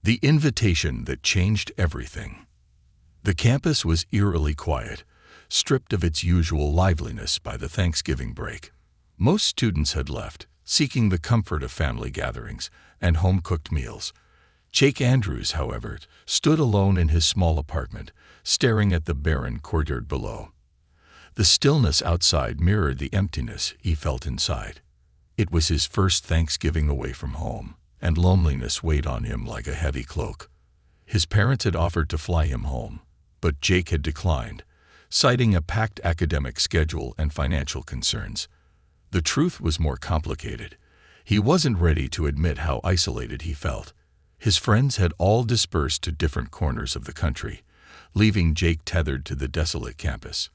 The invitation that changed everything. The campus was eerily quiet, stripped of its usual liveliness by the Thanksgiving break. Most students had left, seeking the comfort of family gatherings and home-cooked meals. Jake Andrews, however, stood alone in his small apartment, staring at the barren courtyard below. The stillness outside mirrored the emptiness he felt inside. It was his first Thanksgiving away from home, and loneliness weighed on him like a heavy cloak. His parents had offered to fly him home, but Jake had declined, citing a packed academic schedule and financial concerns. The truth was more complicated. He wasn't ready to admit how isolated he felt. His friends had all dispersed to different corners of the country, leaving Jake tethered to the desolate campus.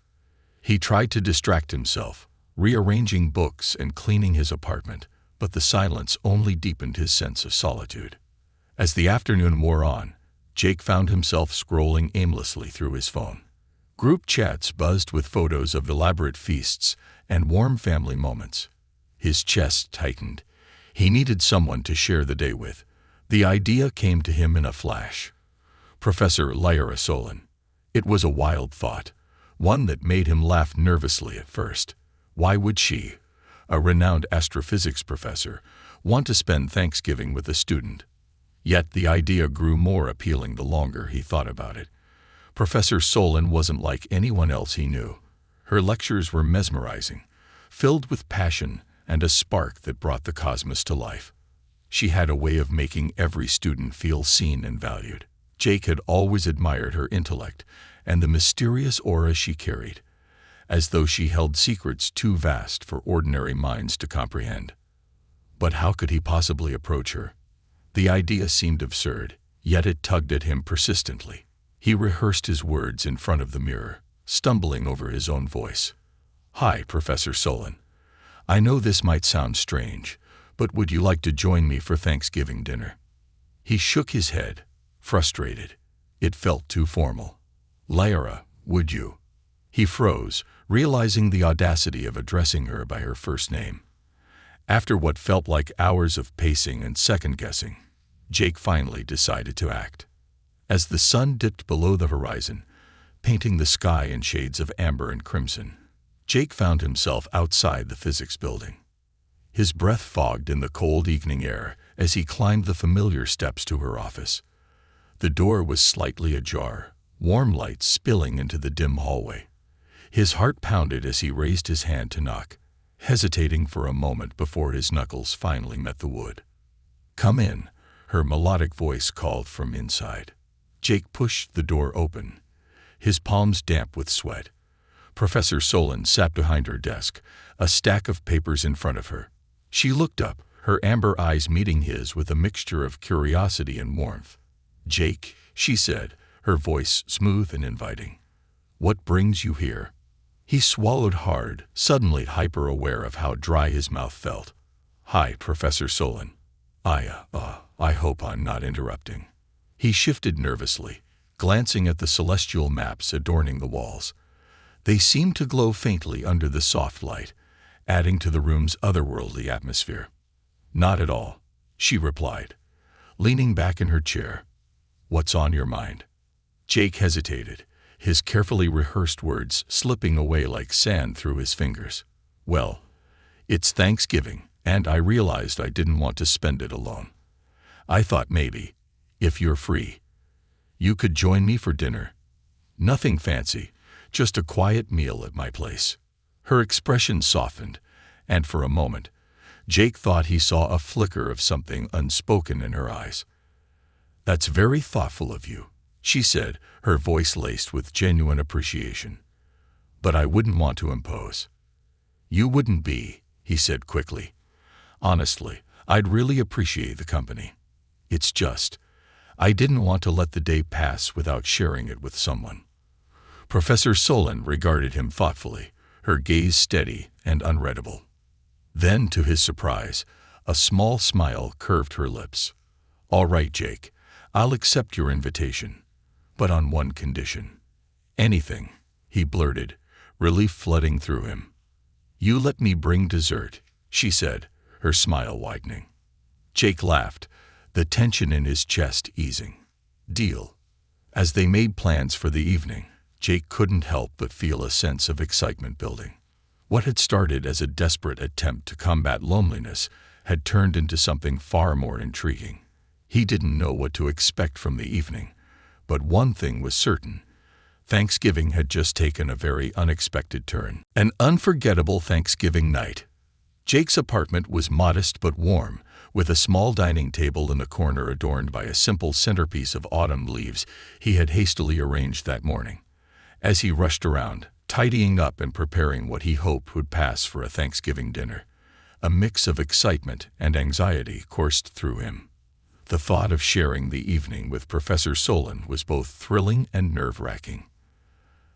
He tried to distract himself, rearranging books and cleaning his apartment, but the silence only deepened his sense of solitude. As the afternoon wore on, Jake found himself scrolling aimlessly through his phone. Group chats buzzed with photos of elaborate feasts and warm family moments. His chest tightened. He needed someone to share the day with. The idea came to him in a flash. Professor Lyra Solon. It was a wild thought, one that made him laugh nervously at first. Why would she, a renowned astrophysics professor, want to spend Thanksgiving with a student? Yet the idea grew more appealing the longer he thought about it. Professor Solon wasn't like anyone else he knew. Her lectures were mesmerizing, filled with passion and a spark that brought the cosmos to life. She had a way of making every student feel seen and valued. Jake had always admired her intellect and the mysterious aura she carried, as though she held secrets too vast for ordinary minds to comprehend. But how could he possibly approach her? The idea seemed absurd, yet it tugged at him persistently. He rehearsed his words in front of the mirror, stumbling over his own voice. "Hi, Professor Solon. I know this might sound strange, but would you like to join me for Thanksgiving dinner?" He shook his head, frustrated. It felt too formal. "Lyra, would you?" He froze, realizing the audacity of addressing her by her first name. After what felt like hours of pacing and second-guessing, Jake finally decided to act. As the sun dipped below the horizon, painting the sky in shades of amber and crimson, Jake found himself outside the physics building. His breath fogged in the cold evening air as he climbed the familiar steps to her office. The door was slightly ajar, warm light spilling into the dim hallway. His heart pounded as he raised his hand to knock, hesitating for a moment before his knuckles finally met the wood. "Come in," her melodic voice called from inside. Jake pushed the door open, his palms damp with sweat. Professor Solon sat behind her desk, a stack of papers in front of her. She looked up, her amber eyes meeting his with a mixture of curiosity and warmth. "Jake," she said, her voice smooth and inviting. "What brings you here?" He swallowed hard, suddenly hyper-aware of how dry his mouth felt. "Hi, Professor Solon. I hope I'm not interrupting." He shifted nervously, glancing at the celestial maps adorning the walls. They seemed to glow faintly under the soft light, adding to the room's otherworldly atmosphere. "Not at all," she replied, leaning back in her chair. "What's on your mind?" Jake hesitated, his carefully rehearsed words slipping away like sand through his fingers. "Well, it's Thanksgiving, and I realized I didn't want to spend it alone. I thought maybe, if you're free, you could join me for dinner. Nothing fancy, just a quiet meal at my place." Her expression softened, and for a moment, Jake thought he saw a flicker of something unspoken in her eyes. "That's very thoughtful of you," she said, her voice laced with genuine appreciation. "But I wouldn't want to impose." "You wouldn't be," he said quickly. "Honestly, I'd really appreciate the company. It's just, I didn't want to let the day pass without sharing it with someone." Professor Solon regarded him thoughtfully, her gaze steady and unreadable. Then, to his surprise, a small smile curved her lips. "All right, Jake, I'll accept your invitation, but on one condition." "Anything," he blurted, relief flooding through him. "You let me bring dessert," she said, her smile widening. Jake laughed, the tension in his chest easing. Deal. As they made plans for the evening, Jake couldn't help but feel a sense of excitement building. What had started as a desperate attempt to combat loneliness had turned into something far more intriguing. He didn't know what to expect from the evening, but one thing was certain. Thanksgiving had just taken a very unexpected turn. An unforgettable Thanksgiving night. Jake's apartment was modest but warm, with a small dining table in the corner adorned by a simple centerpiece of autumn leaves he had hastily arranged that morning. As he rushed around, tidying up and preparing what he hoped would pass for a Thanksgiving dinner, a mix of excitement and anxiety coursed through him. The thought of sharing the evening with Professor Solon was both thrilling and nerve-wracking.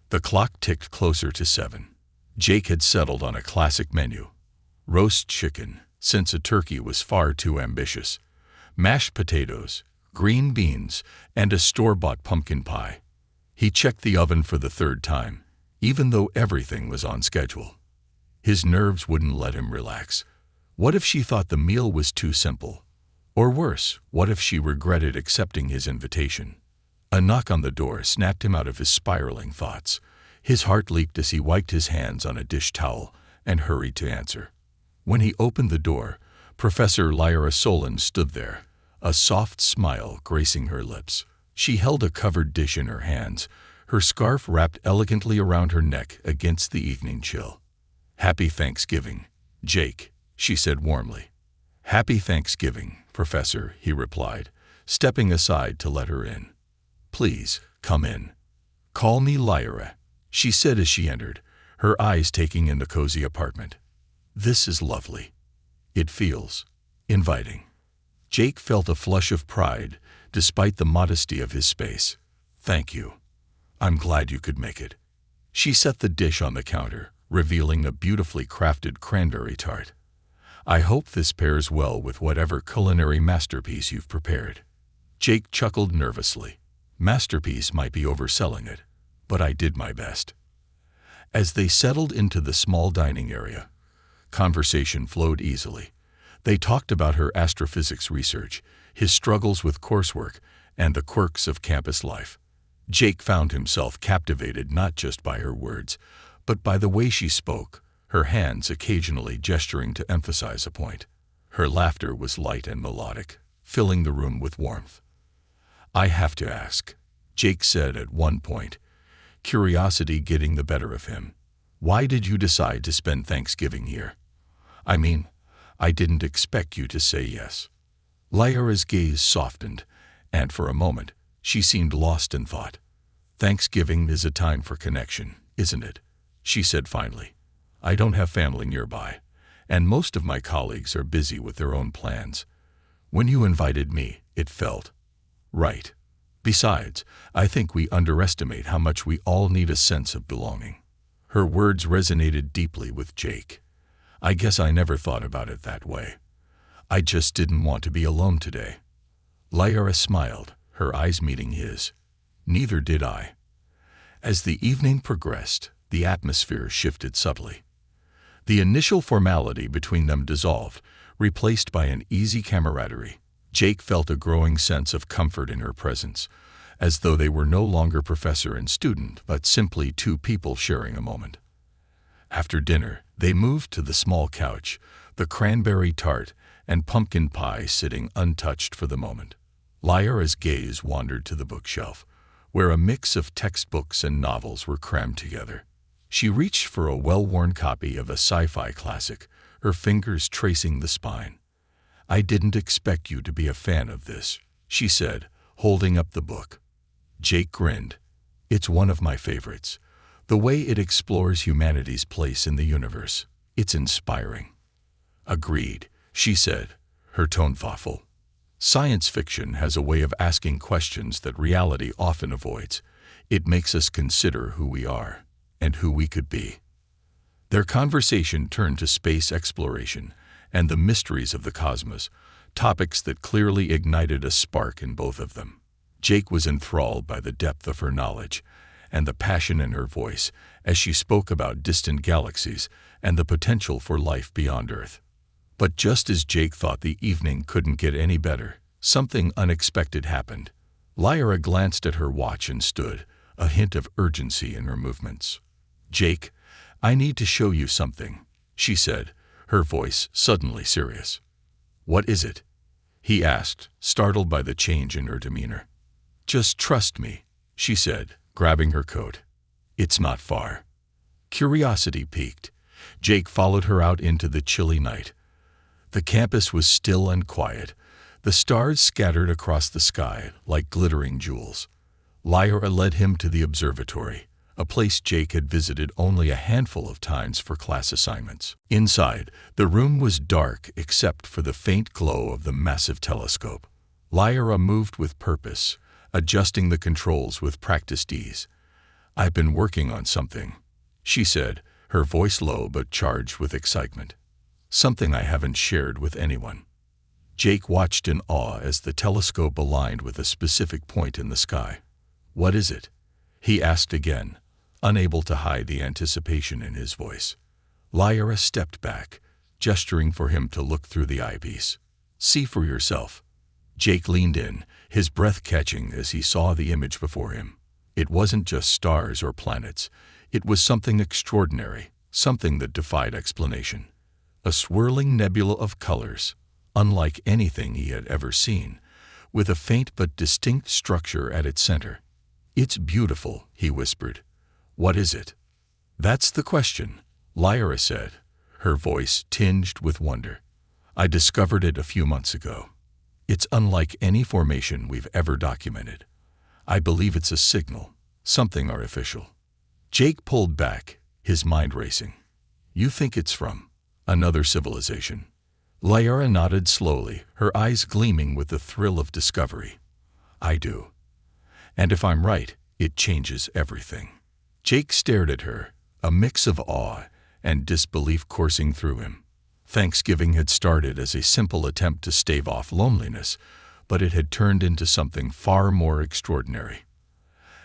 The clock ticked closer to 7. Jake had settled on a classic menu: roast chicken, since a turkey was far too ambitious, mashed potatoes, green beans, and a store-bought pumpkin pie. He checked the oven for the third time, even though everything was on schedule. His nerves wouldn't let him relax. What if she thought the meal was too simple? Or worse, what if she regretted accepting his invitation? A knock on the door snapped him out of his spiraling thoughts. His heart leaped as he wiped his hands on a dish towel and hurried to answer. When he opened the door, Professor Lyra Solon stood there, a soft smile gracing her lips. She held a covered dish in her hands, her scarf wrapped elegantly around her neck against the evening chill. "Happy Thanksgiving, Jake," she said warmly. "Happy Thanksgiving, Professor," he replied, stepping aside to let her in. "Please, come in. Call me Lyra," she said as she entered, her eyes taking in the cozy apartment. "This is lovely. It feels inviting." Jake felt a flush of pride, despite the modesty of his space. "Thank you. I'm glad you could make it." She set the dish on the counter, revealing a beautifully crafted cranberry tart. "I hope this pairs well with whatever culinary masterpiece you've prepared." Jake chuckled nervously. Masterpiece might be overselling it, but I did my best. As they settled into the small dining area, conversation flowed easily. They talked about her astrophysics research, his struggles with coursework, and the quirks of campus life. Jake found himself captivated not just by her words, but by the way she spoke, her hands occasionally gesturing to emphasize a point. Her laughter was light and melodic, filling the room with warmth. "I have to ask," Jake said at one point, curiosity getting the better of him. "Why did you decide to spend Thanksgiving here? I mean, I didn't expect you to say yes." Lyra's gaze softened, and for a moment, she seemed lost in thought. "Thanksgiving is a time for connection, isn't it?" she said finally. "I don't have family nearby, and most of my colleagues are busy with their own plans. When you invited me, it felt right. Besides, I think we underestimate how much we all need a sense of belonging." Her words resonated deeply with Jake. "I guess I never thought about it that way. I just didn't want to be alone today." Lyra smiled, her eyes meeting his. "Neither did I." As the evening progressed, the atmosphere shifted subtly. The initial formality between them dissolved, replaced by an easy camaraderie. Jake felt a growing sense of comfort in her presence, as though they were no longer professor and student, but simply two people sharing a moment. After dinner, they moved to the small couch, the cranberry tart and pumpkin pie sitting untouched for the moment. Lyra's gaze wandered to the bookshelf, where a mix of textbooks and novels were crammed together. She reached for a well-worn copy of a sci-fi classic, her fingers tracing the spine. "I didn't expect you to be a fan of this," she said, holding up the book. Jake grinned. "It's one of my favorites. The way it explores humanity's place in the universe. It's inspiring." "Agreed," she said, her tone thoughtful. "Science fiction has a way of asking questions that reality often avoids. It makes us consider who we are and who we could be." Their conversation turned to space exploration and the mysteries of the cosmos, topics that clearly ignited a spark in both of them. Jake was enthralled by the depth of her knowledge and the passion in her voice as she spoke about distant galaxies and the potential for life beyond Earth. But just as Jake thought the evening couldn't get any better, something unexpected happened. Lyra glanced at her watch and stood, a hint of urgency in her movements. "Jake, I need to show you something," she said, her voice suddenly serious. "What is it?" he asked, startled by the change in her demeanor. "Just trust me," she said, grabbing her coat. "It's not far." Curiosity piqued. Jake followed her out into the chilly night. The campus was still and quiet, the stars scattered across the sky like glittering jewels. Lyra led him to the observatory, a place Jake had visited only a handful of times for class assignments. Inside, the room was dark except for the faint glow of the massive telescope. Lyra moved with purpose, adjusting the controls with practiced ease. "I've been working on something," she said, her voice low but charged with excitement. "Something I haven't shared with anyone." Jake watched in awe as the telescope aligned with a specific point in the sky. "What is it?" he asked again, unable to hide the anticipation in his voice. Lyra stepped back, gesturing for him to look through the eyepiece. "See for yourself." Jake leaned in, his breath catching as he saw the image before him. It wasn't just stars or planets. It was something extraordinary, something that defied explanation. A swirling nebula of colors, unlike anything he had ever seen, with a faint but distinct structure at its center. "It's beautiful," he whispered. "What is it?" "That's the question," Lyra said, her voice tinged with wonder. "I discovered it a few months ago. It's unlike any formation we've ever documented. I believe it's a signal, something artificial." Jake pulled back, his mind racing. "You think it's from another civilization?" Lyra nodded slowly, her eyes gleaming with the thrill of discovery. "I do. And if I'm right, it changes everything." Jake stared at her, a mix of awe and disbelief coursing through him. Thanksgiving had started as a simple attempt to stave off loneliness, but it had turned into something far more extraordinary.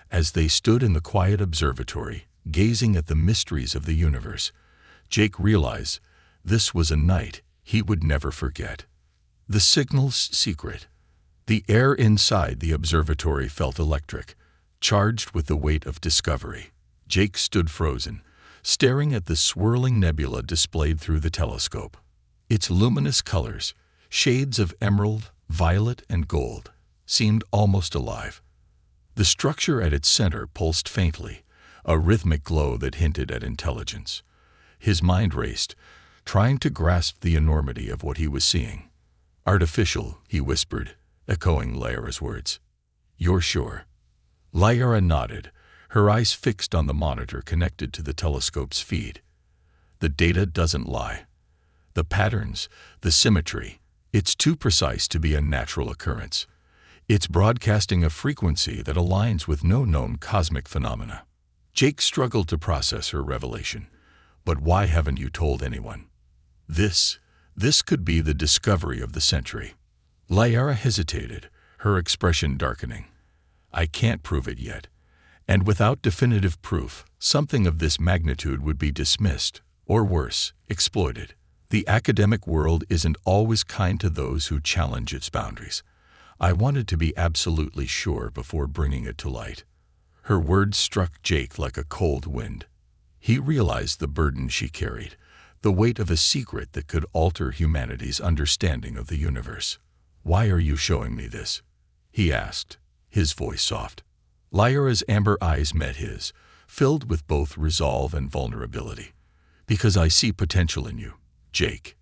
As they stood in the quiet observatory, gazing at the mysteries of the universe, Jake realized this was a night he would never forget. The signal's secret. The air inside the observatory felt electric, charged with the weight of discovery. Jake stood frozen, staring at the swirling nebula displayed through the telescope. Its luminous colors, shades of emerald, violet, and gold, seemed almost alive. The structure at its center pulsed faintly, a rhythmic glow that hinted at intelligence. His mind raced, trying to grasp the enormity of what he was seeing. "Artificial," he whispered, echoing Lyra's words. "You're sure?" Lyra nodded, her eyes fixed on the monitor connected to the telescope's feed. "The data doesn't lie. The patterns, the symmetry, it's too precise to be a natural occurrence. It's broadcasting a frequency that aligns with no known cosmic phenomena." Jake struggled to process her revelation. "But why haven't you told anyone?" This could be the discovery of the century." Lyra hesitated, her expression darkening. "I can't prove it yet. And without definitive proof, something of this magnitude would be dismissed, or worse, exploited. The academic world isn't always kind to those who challenge its boundaries. I wanted to be absolutely sure before bringing it to light." Her words struck Jake like a cold wind. He realized the burden she carried, the weight of a secret that could alter humanity's understanding of the universe. "Why are you showing me this?" he asked, his voice soft. Lyra's amber eyes met his, filled with both resolve and vulnerability. "Because I see potential in you, Jake.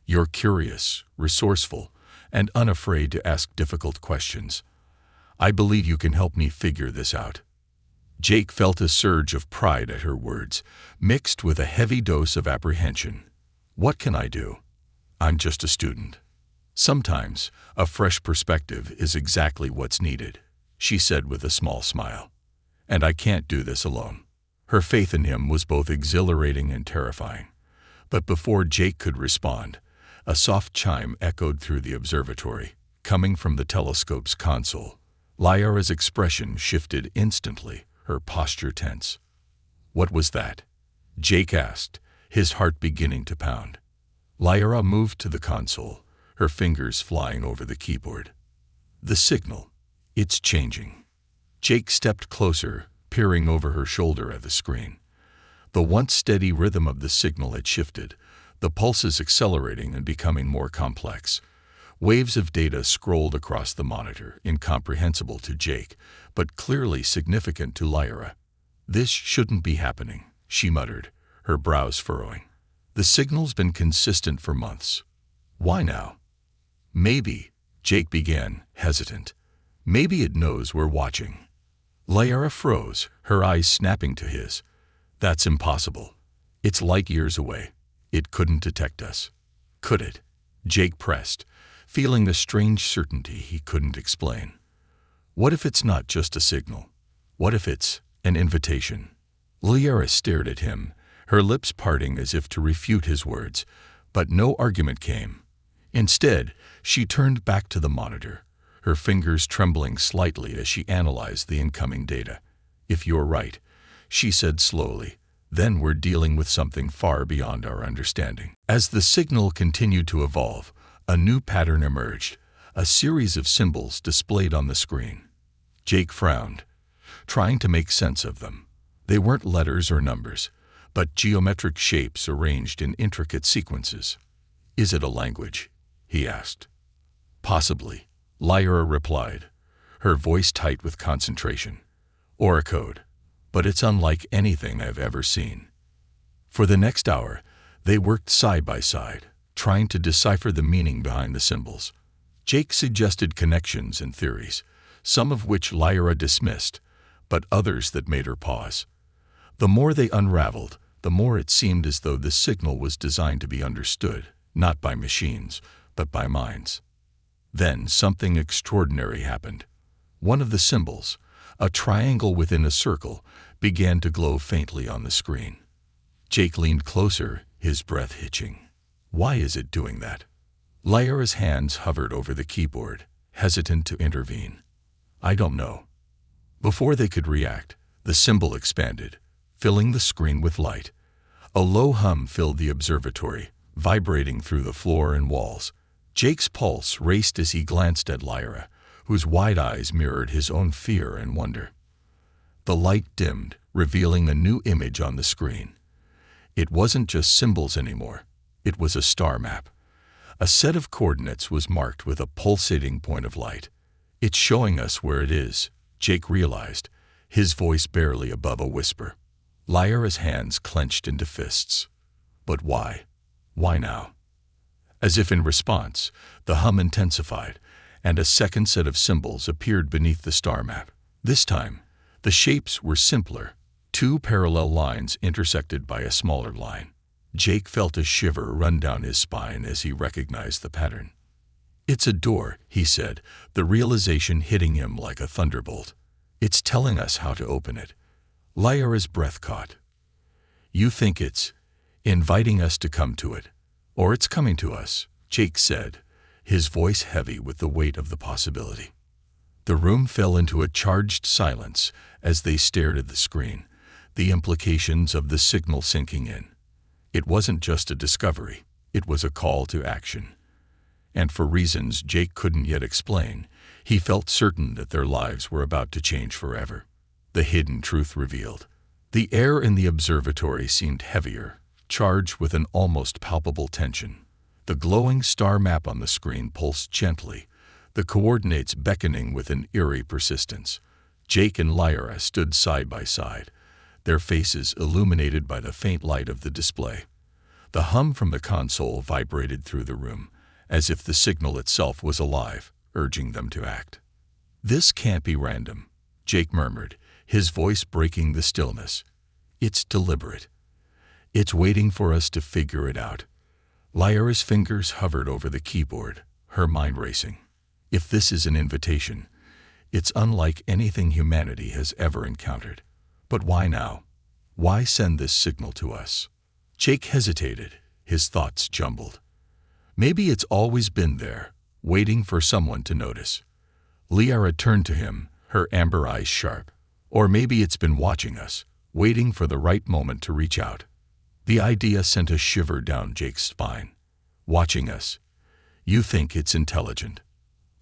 You're curious, resourceful, and unafraid to ask difficult questions. I believe you can help me figure this out." Jake felt a surge of pride at her words, mixed with a heavy dose of apprehension. "What can I do? I'm just a student." "Sometimes a fresh perspective is exactly what's needed," she said with a small smile. "And I can't do this alone." Her faith in him was both exhilarating and terrifying. But before Jake could respond, a soft chime echoed through the observatory, coming from the telescope's console. Lyra's expression shifted instantly, her posture tense. "What was that?" Jake asked, his heart beginning to pound. Lyra moved to the console, her fingers flying over the keyboard. The signal. It's changing. Jake stepped closer, peering over her shoulder at the screen. The once steady rhythm of the signal had shifted, the pulses accelerating and becoming more complex. Waves of data scrolled across the monitor, incomprehensible to Jake, but clearly significant to Lyra. "This shouldn't be happening," she muttered, her brows furrowing. "The signal's been consistent for months. Why now?" "Maybe," Jake began, hesitant. "Maybe it knows we're watching." Lyra froze, her eyes snapping to his. "That's impossible. It's light years away. It couldn't detect us." "Could it?" Jake pressed, feeling the strange certainty he couldn't explain. "What if it's not just a signal? What if it's an invitation?" Lyra stared at him, her lips parting as if to refute his words, but no argument came. Instead, she turned back to the monitor, her fingers trembling slightly as she analyzed the incoming data. "If you're right," she said slowly, "then we're dealing with something far beyond our understanding." As the signal continued to evolve, a new pattern emerged, a series of symbols displayed on the screen. Jake frowned, trying to make sense of them. They weren't letters or numbers, but geometric shapes arranged in intricate sequences. "Is it a language?" he asked. "Possibly," Lyra replied, her voice tight with concentration. "Or a code. But it's unlike anything I've ever seen." For the next hour, they worked side by side, trying to decipher the meaning behind the symbols. Jake suggested connections and theories, some of which Lyra dismissed, but others that made her pause. The more they unraveled, the more it seemed as though the signal was designed to be understood, not by machines, but by minds. Then something extraordinary happened. One of the symbols, a triangle within a circle, began to glow faintly on the screen. Jake leaned closer, his breath hitching. "Why is it doing that?" Lyra's hands hovered over the keyboard, hesitant to intervene. "I don't know." Before they could react, the symbol expanded, filling the screen with light. A low hum filled the observatory, vibrating through the floor and walls. Jake's pulse raced as he glanced at Lyra, whose wide eyes mirrored his own fear and wonder. The light dimmed, revealing a new image on the screen. It wasn't just symbols anymore. It was a star map. A set of coordinates was marked with a pulsating point of light. "It's showing us where it is," Jake realized, his voice barely above a whisper. Lyra's hands clenched into fists. "But why? Why now?" As if in response, the hum intensified, and a second set of symbols appeared beneath the star map. This time, the shapes were simpler, two parallel lines intersected by a smaller line. Jake felt a shiver run down his spine as he recognized the pattern. "It's a door," he said, the realization hitting him like a thunderbolt. "It's telling us how to open it." Lyra's breath caught. "You think it's inviting us to come to it, or it's coming to us," Jake said, his voice heavy with the weight of the possibility. The room fell into a charged silence as they stared at the screen, the implications of the signal sinking in. It wasn't just a discovery, it was a call to action. And for reasons Jake couldn't yet explain, he felt certain that their lives were about to change forever. The hidden truth revealed. The air in the observatory seemed heavier, charged with an almost palpable tension. The glowing star map on the screen pulsed gently, the coordinates beckoning with an eerie persistence. Jake and Lyra stood side by side, their faces illuminated by the faint light of the display. The hum from the console vibrated through the room, as if the signal itself was alive, urging them to act. "This can't be random," Jake murmured, his voice breaking the stillness. "It's deliberate. It's waiting for us to figure it out." Lyra's fingers hovered over the keyboard, her mind racing. "If this is an invitation, it's unlike anything humanity has ever encountered. But why now? Why send this signal to us?" Jake hesitated, his thoughts jumbled. Maybe it's always been there, waiting for someone to notice. Lyra turned to him, her amber eyes sharp. Or maybe it's been watching us, waiting for the right moment to reach out. The idea sent a shiver down Jake's spine. "Watching us. You think it's intelligent?"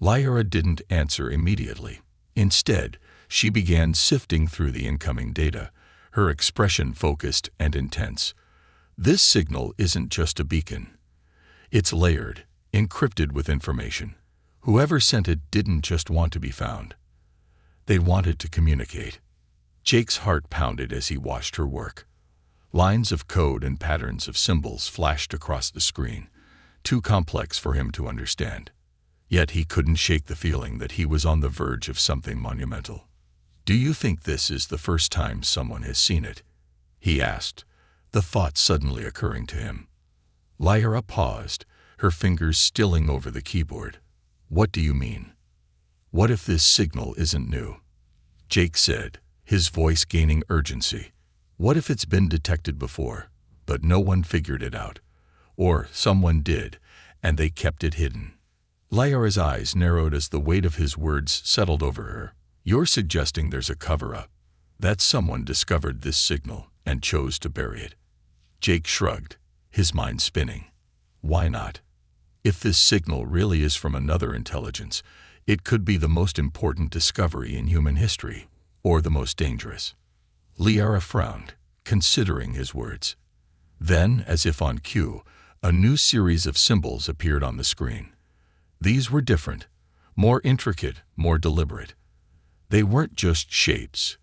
Lyra didn't answer immediately. Instead, she began sifting through the incoming data, her expression focused and intense. This signal isn't just a beacon. It's layered, encrypted with information. Whoever sent it didn't just want to be found. They wanted to communicate. Jake's heart pounded as he watched her work. Lines of code and patterns of symbols flashed across the screen, too complex for him to understand. Yet he couldn't shake the feeling that he was on the verge of something monumental. "Do you think this is the first time someone has seen it?" he asked, the thought suddenly occurring to him. Lyra paused, her fingers stilling over the keyboard. "What do you mean? What if this signal isn't new?" Jake said, his voice gaining urgency. "What if it's been detected before, but no one figured it out? Or someone did, and they kept it hidden?" Lyra's eyes narrowed as the weight of his words settled over her. "You're suggesting there's a cover-up, that someone discovered this signal and chose to bury it?" Jake shrugged, his mind spinning. Why not? If this signal really is from another intelligence, it could be the most important discovery in human history, or the most dangerous. Lyra frowned, considering his words. Then, as if on cue, a new series of symbols appeared on the screen. These were different, more intricate, more deliberate. They weren't just shapes.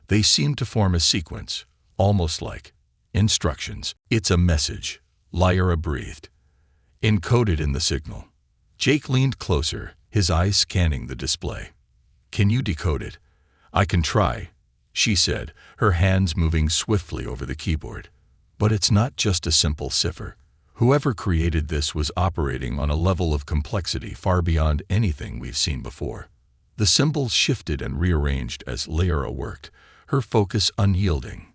They seemed to form a sequence, almost like instructions. "It's a message," Lyra breathed, encoded in the signal. Jake leaned closer, his eyes scanning the display. "Can you decode it?" "I can try," she said, her hands moving swiftly over the keyboard. "But it's not just a simple cipher. Whoever created this was operating on a level of complexity far beyond anything we've seen before." The symbols shifted and rearranged as Lyra worked, her focus unyielding.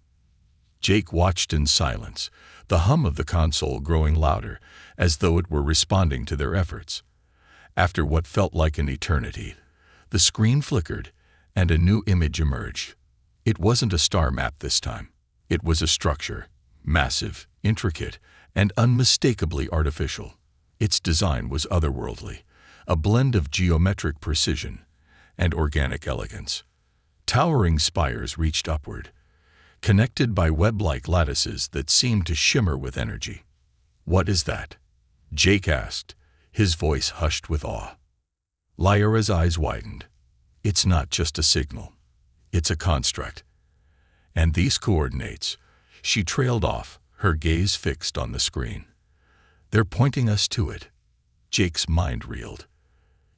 Jake watched in silence, the hum of the console growing louder, as though it were responding to their efforts. After what felt like an eternity, the screen flickered, and a new image emerged. It wasn't a star map this time. It was a structure, massive, intricate, and unmistakably artificial. Its design was otherworldly, a blend of geometric precision and organic elegance. Towering spires reached upward, connected by web-like lattices that seemed to shimmer with energy. "What is that?" Jake asked, his voice hushed with awe. Lyra's eyes widened. "It's not just a signal. It's a construct. And these coordinates," she trailed off, her gaze fixed on the screen. "They're pointing us to it." Jake's mind reeled.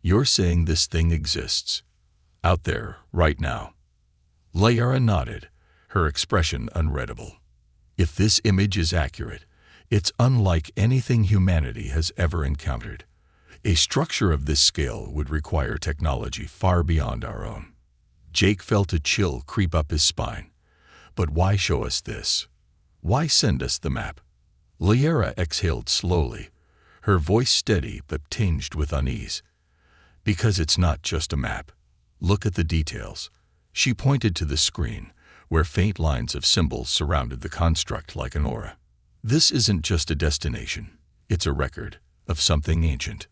"You're saying this thing exists? Out there, right now?" Lyra nodded, her expression unreadable. "If this image is accurate, it's unlike anything humanity has ever encountered. A structure of this scale would require technology far beyond our own." Jake felt a chill creep up his spine. "But why show us this? Why send us the map?" Lyra exhaled slowly, her voice steady but tinged with unease. "Because it's not just a map. Look at the details." She pointed to the screen, where faint lines of symbols surrounded the construct like an aura. "This isn't just a destination. It's a record of something ancient."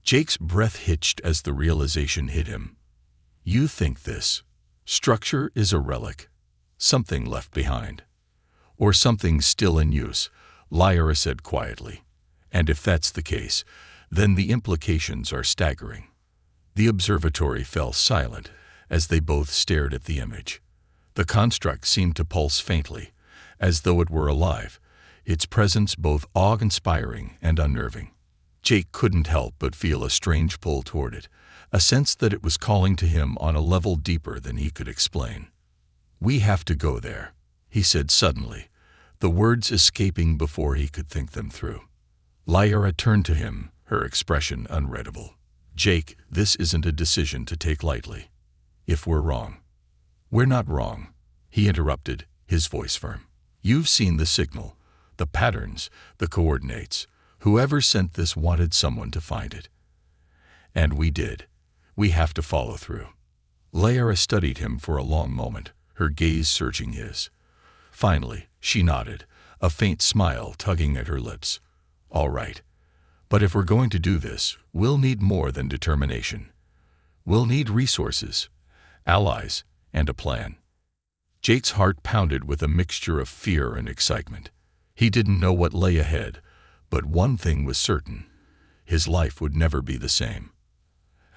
Jake's breath hitched as the realization hit him. "You think this structure is a relic, something left behind, or something still in use," Lyra said quietly. "And if that's the case, then the implications are staggering." The observatory fell silent as they both stared at the image. The construct seemed to pulse faintly, as though it were alive, its presence both awe-inspiring and unnerving. Jake couldn't help but feel a strange pull toward it, a sense that it was calling to him on a level deeper than he could explain. "We have to go there," he said suddenly, the words escaping before he could think them through. Lyra turned to him, her expression unreadable. "Jake, this isn't a decision to take lightly. If we're wrong—" "We're not wrong," he interrupted, his voice firm. "You've seen the signal, the patterns, the coordinates. Whoever sent this wanted someone to find it. And we did. We have to follow through." Lyra studied him for a long moment, her gaze searching his. Finally, she nodded, a faint smile tugging at her lips. "All right. But if we're going to do this, we'll need more than determination. We'll need resources, allies, and a plan. Jake's heart pounded with a mixture of fear and excitement. He didn't know what lay ahead, but one thing was certain: his life would never be the same.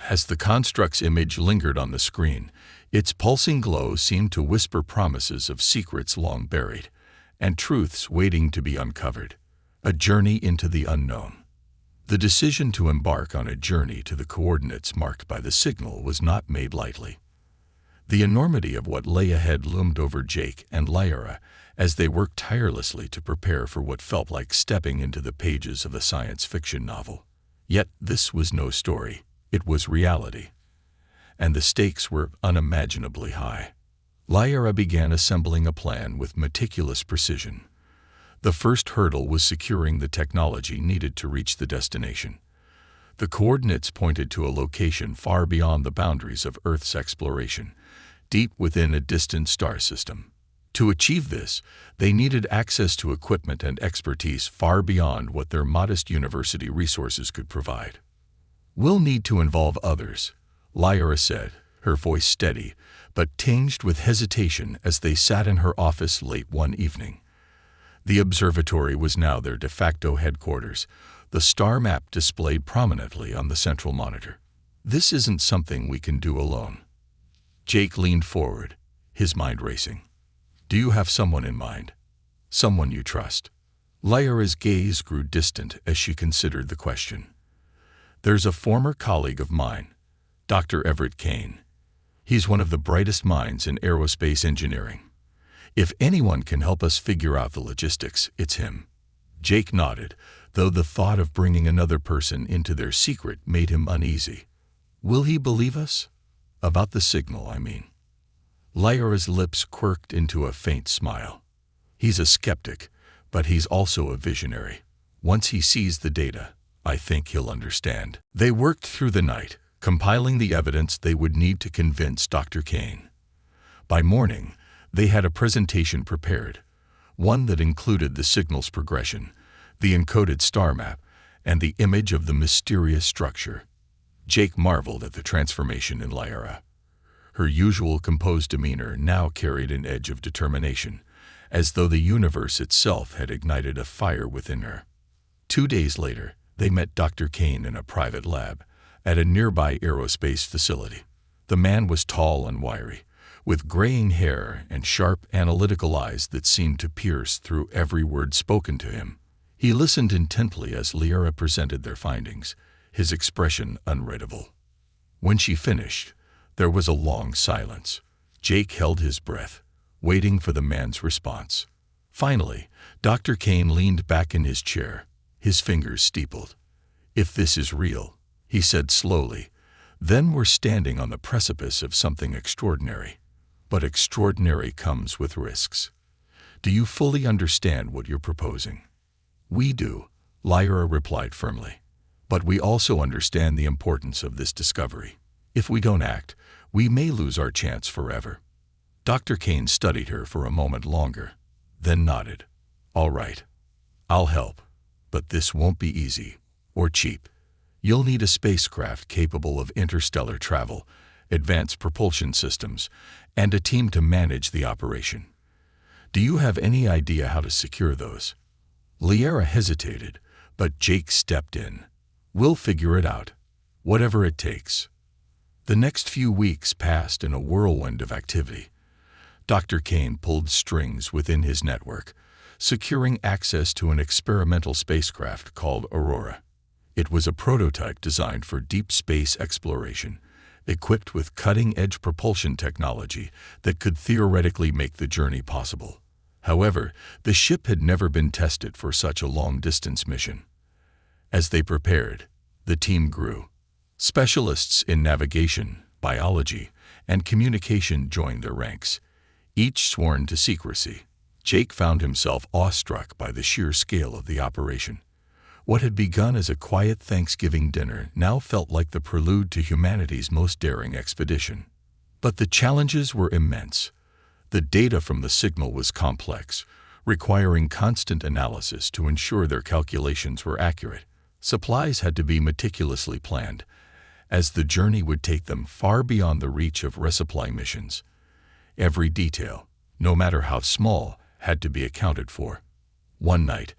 As the construct's image lingered on the screen, its pulsing glow seemed to whisper promises of secrets long buried, and truths waiting to be uncovered. A journey into the unknown. The decision to embark on a journey to the coordinates marked by the signal was not made lightly. The enormity of what lay ahead loomed over Jake and Lyra as they worked tirelessly to prepare for what felt like stepping into the pages of a science fiction novel. Yet this was no story, it was reality. And the stakes were unimaginably high. Lyra began assembling a plan with meticulous precision. The first hurdle was securing the technology needed to reach the destination. The coordinates pointed to a location far beyond the boundaries of Earth's exploration, deep within a distant star system. To achieve this, they needed access to equipment and expertise far beyond what their modest university resources could provide. "We'll need to involve others," Lyra said, her voice steady, but tinged with hesitation as they sat in her office late one evening. The observatory was now their de facto headquarters, the star map displayed prominently on the central monitor. "This isn't something we can do alone." Jake leaned forward, his mind racing. "Do you have someone in mind? Someone you trust?" Lyra's gaze grew distant as she considered the question. "There's a former colleague of mine, Dr. Everett Kane. He's one of the brightest minds in aerospace engineering. If anyone can help us figure out the logistics, it's him." Jake nodded, though the thought of bringing another person into their secret made him uneasy. "Will he believe us? About the signal, I mean." Lyra's lips quirked into a faint smile. "He's a skeptic, but he's also a visionary. Once he sees the data, I think he'll understand." They worked through the night, compiling the evidence they would need to convince Dr. Kane. By morning, they had a presentation prepared, one that included the signal's progression, the encoded star map, and the image of the mysterious structure. Jake marveled at the transformation in Lyra. Her usual composed demeanor now carried an edge of determination, as though the universe itself had ignited a fire within her. 2 days later, they met Dr. Kane in a private lab at a nearby aerospace facility. The man was tall and wiry, with graying hair and sharp analytical eyes that seemed to pierce through every word spoken to him. He listened intently as Lyra presented their findings, his expression unreadable. When she finished, there was a long silence. Jake held his breath, waiting for the man's response. Finally, Dr. Kane leaned back in his chair, his fingers steepled. "If this is real," he said slowly, "then we're standing on the precipice of something extraordinary. But extraordinary comes with risks. Do you fully understand what you're proposing?" "We do," Lyra replied firmly. "But we also understand the importance of this discovery. If we don't act, we may lose our chance forever." Dr. Kane studied her for a moment longer, then nodded. "All right, I'll help. But this won't be easy, or cheap. You'll need a spacecraft capable of interstellar travel, advanced propulsion systems, and a team to manage the operation. Do you have any idea how to secure those?" Lyra hesitated, but Jake stepped in. "We'll figure it out, whatever it takes." The next few weeks passed in a whirlwind of activity. Dr. Kane pulled strings within his network, securing access to an experimental spacecraft called Aurora. It was a prototype designed for deep space exploration, equipped with cutting-edge propulsion technology that could theoretically make the journey possible. However, the ship had never been tested for such a long-distance mission. As they prepared, the team grew. Specialists in navigation, biology, and communication joined their ranks, each sworn to secrecy. Jake found himself awestruck by the sheer scale of the operation. What had begun as a quiet Thanksgiving dinner now felt like the prelude to humanity's most daring expedition. But the challenges were immense. The data from the signal was complex, requiring constant analysis to ensure their calculations were accurate. Supplies had to be meticulously planned, as the journey would take them far beyond the reach of resupply missions. Every detail, no matter how small, had to be accounted for. One night,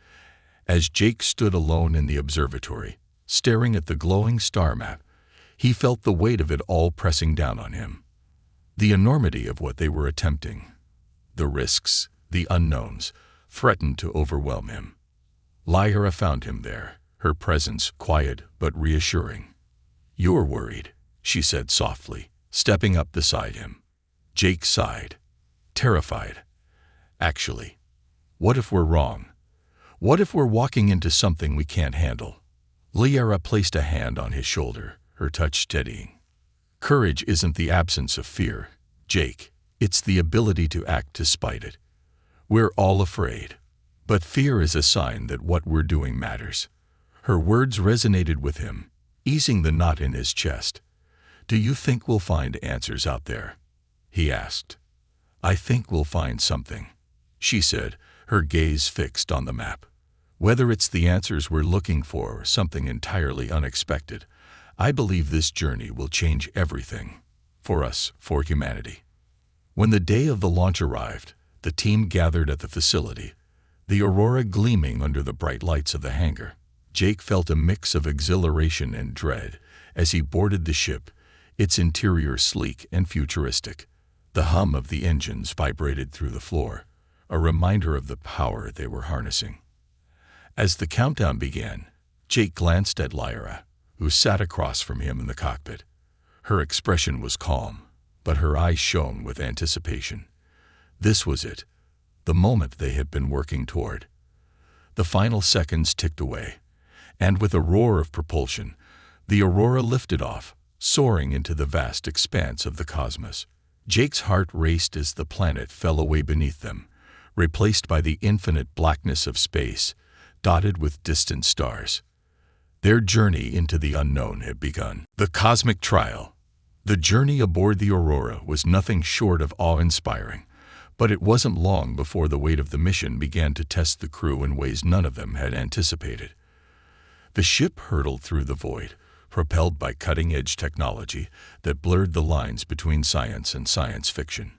as Jake stood alone in the observatory, staring at the glowing star map, he felt the weight of it all pressing down on him. The enormity of what they were attempting, the risks, the unknowns, threatened to overwhelm him. Lyra found him there, her presence quiet but reassuring. "You're worried," she said softly, stepping up beside him. Jake sighed, terrified. "Actually, what if we're wrong? What if we're walking into something we can't handle?" Lyra placed a hand on his shoulder, her touch steadying. "Courage isn't the absence of fear, Jake. It's the ability to act despite it. We're all afraid, but fear is a sign that what we're doing matters." Her words resonated with him, easing the knot in his chest. "Do you think we'll find answers out there?" he asked. "I think we'll find something," she said, her gaze fixed on the map. "Whether it's the answers we're looking for or something entirely unexpected, I believe this journey will change everything. For us, for humanity." When the day of the launch arrived, the team gathered at the facility, the aurora gleaming under the bright lights of the hangar. Jake felt a mix of exhilaration and dread as he boarded the ship, its interior sleek and futuristic. The hum of the engines vibrated through the floor, a reminder of the power they were harnessing. As the countdown began, Jake glanced at Lyra, who sat across from him in the cockpit. Her expression was calm, but her eyes shone with anticipation. This was it, the moment they had been working toward. The final seconds ticked away, and with a roar of propulsion, the Aurora lifted off, soaring into the vast expanse of the cosmos. Jake's heart raced as the planet fell away beneath them, replaced by the infinite blackness of space, dotted with distant stars. Their journey into the unknown had begun. The cosmic trial. The journey aboard the Aurora was nothing short of awe-inspiring, but it wasn't long before the weight of the mission began to test the crew in ways none of them had anticipated. The ship hurtled through the void, propelled by cutting-edge technology that blurred the lines between science and science fiction.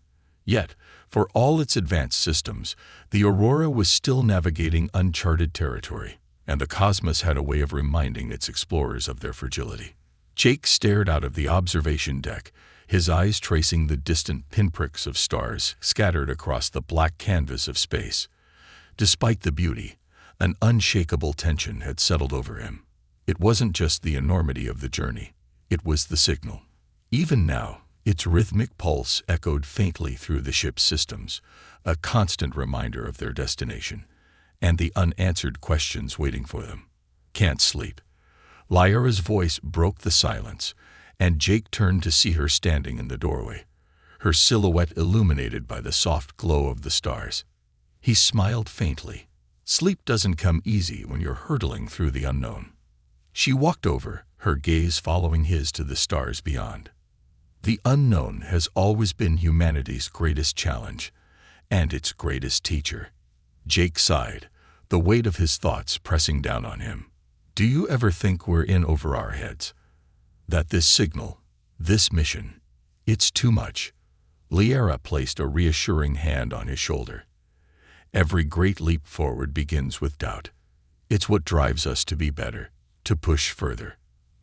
Yet, for all its advanced systems, the Aurora was still navigating uncharted territory, and the cosmos had a way of reminding its explorers of their fragility. Jake stared out of the observation deck, his eyes tracing the distant pinpricks of stars scattered across the black canvas of space. Despite the beauty, an unshakable tension had settled over him. It wasn't just the enormity of the journey, it was the signal. Even now, its rhythmic pulse echoed faintly through the ship's systems, a constant reminder of their destination, and the unanswered questions waiting for them. "Can't sleep." Lyra's voice broke the silence, and Jake turned to see her standing in the doorway, her silhouette illuminated by the soft glow of the stars. He smiled faintly. Sleep doesn't come easy when you're hurtling through the unknown. She walked over, her gaze following his to the stars beyond. The unknown has always been humanity's greatest challenge, and its greatest teacher. Jake sighed, the weight of his thoughts pressing down on him. "Do you ever think we're in over our heads? That this signal, this mission, it's too much?" Lyra placed a reassuring hand on his shoulder. "Every great leap forward begins with doubt. It's what drives us to be better, to push further.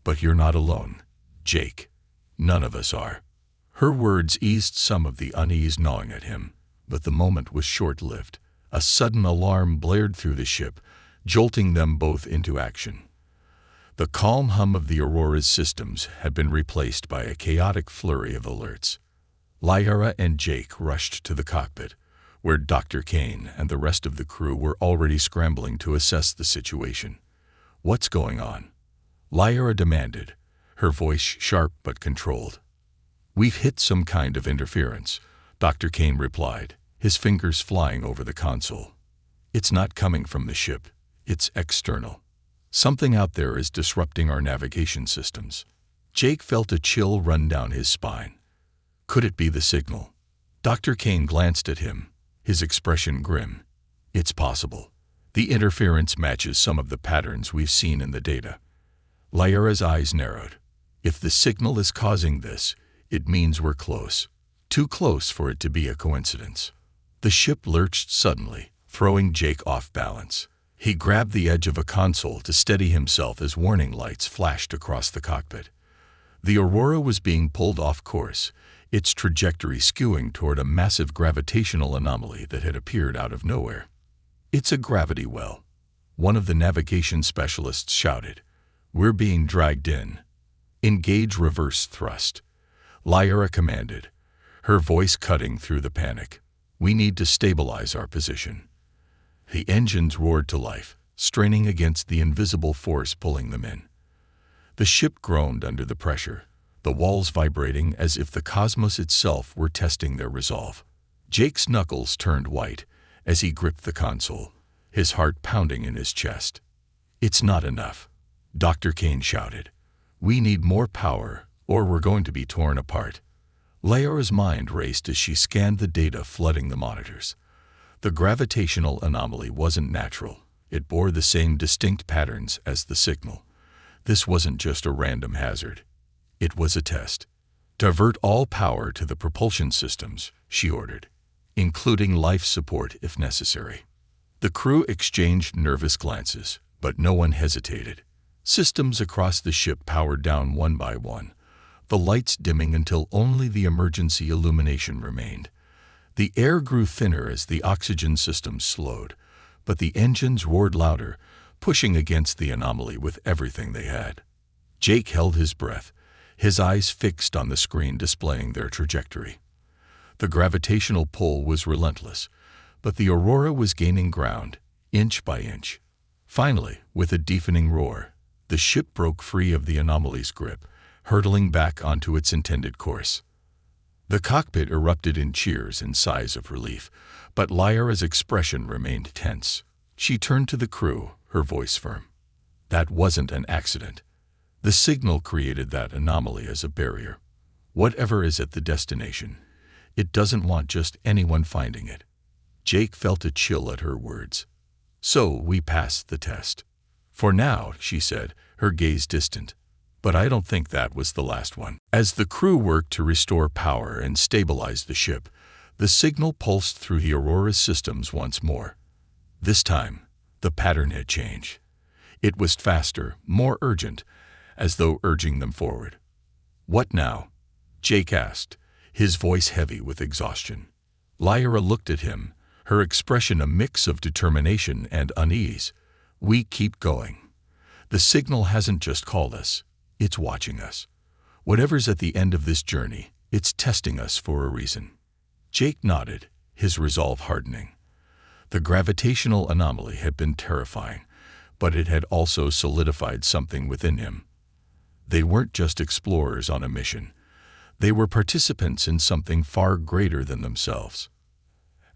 But you're not alone, Jake. None of us are." Her words eased some of the unease gnawing at him, but the moment was short-lived. A sudden alarm blared through the ship, jolting them both into action. The calm hum of the Aurora's systems had been replaced by a chaotic flurry of alerts. Lyra and Jake rushed to the cockpit, where Dr. Kane and the rest of the crew were already scrambling to assess the situation. "What's going on?" Lyra demanded, her voice sharp but controlled. "We've hit some kind of interference," Dr. Kane replied, his fingers flying over the console. "It's not coming from the ship. It's external. Something out there is disrupting our navigation systems." Jake felt a chill run down his spine. Could it be the signal? Dr. Kane glanced at him, his expression grim. "It's possible. The interference matches some of the patterns we've seen in the data." Lyra's eyes narrowed. If the signal is causing this, it means we're close. Too close for it to be a coincidence. The ship lurched suddenly, throwing Jake off balance. He grabbed the edge of a console to steady himself as warning lights flashed across the cockpit. The Aurora was being pulled off course, its trajectory skewing toward a massive gravitational anomaly that had appeared out of nowhere. "It's a gravity well," one of the navigation specialists shouted. "We're being dragged in." "Engage reverse thrust," Lyra commanded, her voice cutting through the panic. "We need to stabilize our position." The engines roared to life, straining against the invisible force pulling them in. The ship groaned under the pressure, the walls vibrating as if the cosmos itself were testing their resolve. Jake's knuckles turned white as he gripped the console, his heart pounding in his chest. "It's not enough," Dr. Kane shouted. "We need more power, or we're going to be torn apart." Lyra's mind raced as she scanned the data flooding the monitors. The gravitational anomaly wasn't natural. It bore the same distinct patterns as the signal. This wasn't just a random hazard. It was a test. "Divert all power to the propulsion systems," she ordered, "including life support if necessary." The crew exchanged nervous glances, but no one hesitated. Systems across the ship powered down one by one, the lights dimming until only the emergency illumination remained. The air grew thinner as the oxygen systems slowed, but the engines roared louder, pushing against the anomaly with everything they had. Jake held his breath, his eyes fixed on the screen displaying their trajectory. The gravitational pull was relentless, but the Aurora was gaining ground, inch by inch. Finally, with a deafening roar, the ship broke free of the anomaly's grip, hurtling back onto its intended course. The cockpit erupted in cheers and sighs of relief, but Lyra's expression remained tense. She turned to the crew, her voice firm. "That wasn't an accident. The signal created that anomaly as a barrier. Whatever is at the destination, it doesn't want just anyone finding it." Jake felt a chill at her words. "So we passed the test." "For now," she said, her gaze distant. "But I don't think that was the last one." As the crew worked to restore power and stabilize the ship, the signal pulsed through the Aurora's systems once more. This time, the pattern had changed. It was faster, more urgent, as though urging them forward. "What now?" Jake asked, his voice heavy with exhaustion. Lyra looked at him, her expression a mix of determination and unease. "We keep going. The signal hasn't just called us. It's watching us. Whatever's at the end of this journey, it's testing us for a reason." Jake nodded, his resolve hardening. The gravitational anomaly had been terrifying, but it had also solidified something within him. They weren't just explorers on a mission. They were participants in something far greater than themselves.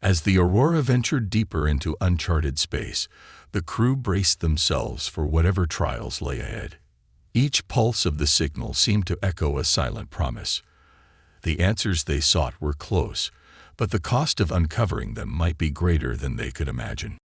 As the Aurora ventured deeper into uncharted space, the crew braced themselves for whatever trials lay ahead. Each pulse of the signal seemed to echo a silent promise. The answers they sought were close, but the cost of uncovering them might be greater than they could imagine.